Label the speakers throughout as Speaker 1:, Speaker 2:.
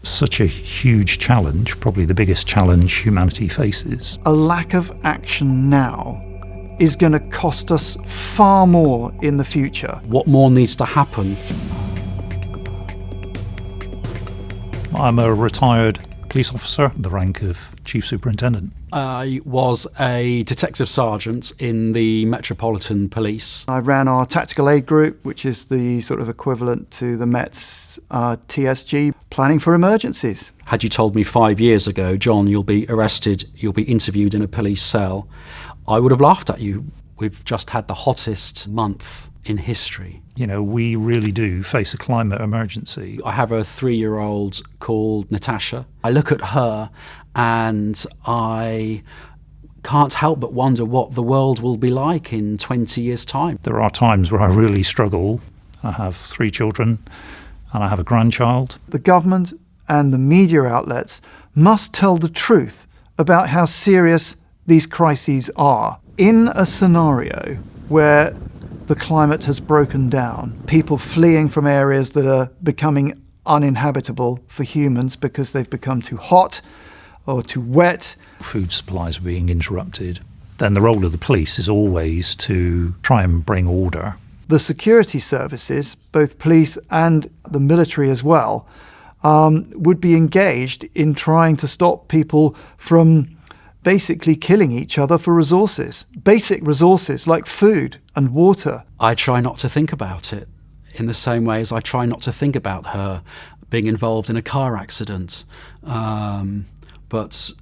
Speaker 1: such a huge challenge, probably the biggest challenge humanity faces.
Speaker 2: A lack of action now is going to cost us far more in the future.
Speaker 3: What more needs to happen?
Speaker 1: I'm a retired police officer, the rank of Chief Superintendent.
Speaker 3: I was a detective sergeant in the Metropolitan Police.
Speaker 2: I ran our tactical aid group, which is the sort of equivalent to the Met's TSG, planning for emergencies.
Speaker 3: Had you told me 5 years ago, John, you'll be arrested, you'll be interviewed in a police cell, I would have laughed at you. We've just had the hottest month in history.
Speaker 1: You know, we really do face a climate emergency.
Speaker 3: I have a 3-year-old called Natasha. I look at her and I can't help but wonder what the world will be like in 20 years' time.
Speaker 1: There are times where I really struggle. I have 3 children and I have a grandchild.
Speaker 2: The government and the media outlets must tell the truth about how serious these crises are. In a scenario where the climate has broken down, people fleeing from areas that are becoming uninhabitable for humans because they've become too hot or too wet,
Speaker 1: food supplies are being interrupted, then the role of the police is always to try and bring order.
Speaker 2: The security services, both police and the military as well, would be engaged in trying to stop people from basically killing each other for resources, basic resources like food and water.
Speaker 3: I try not to think about it in the same way as I try not to think about her being involved in a car accident. But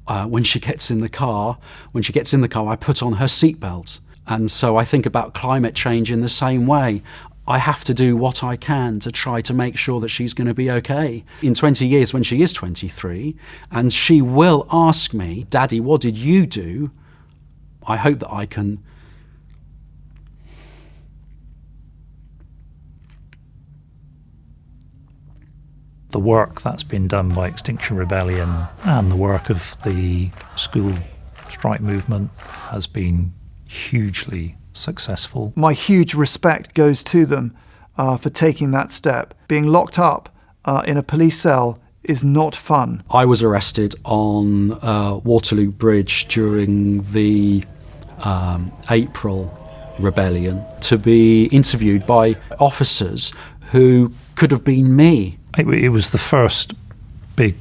Speaker 3: when she gets in the car, I put on her seatbelt. And so I think about climate change in the same way. I have to do what I can to try to make sure that she's going to be okay. In 20 years, when she is 23, and she will ask me, Daddy, what did you do? I hope that I can
Speaker 1: the work that's been done by Extinction Rebellion and the work of the school strike movement has been hugely successful.
Speaker 2: My huge respect goes to them for taking that step. Being locked up in a police cell is not fun.
Speaker 3: I was arrested on Waterloo Bridge during the April Rebellion to be interviewed by officers who could have been me.
Speaker 1: It was the first big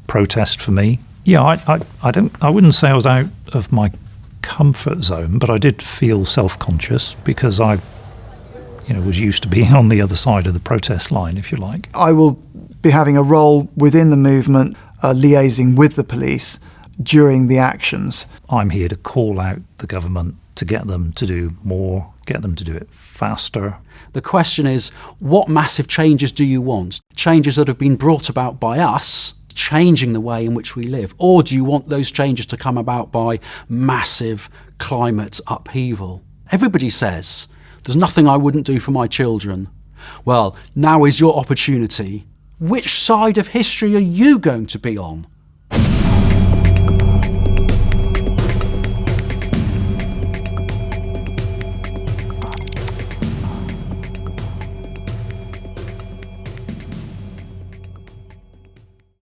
Speaker 1: protest for me. Yeah, I wouldn't say I was out of my comfort zone, but I did feel self-conscious because I was used to being on the other side of the protest line, if you like.
Speaker 2: I will be having a role within the movement, liaising with the police during the actions.
Speaker 1: I'm here to call out the government to get them to do more, get them to do it faster.
Speaker 3: The question is, what massive changes do you want? Changes that have been brought about by us, changing the way in which we live? Or do you want those changes to come about by massive climate upheaval? Everybody says, there's nothing I wouldn't do for my children. Well, now is your opportunity. Which side of history are you going to be on?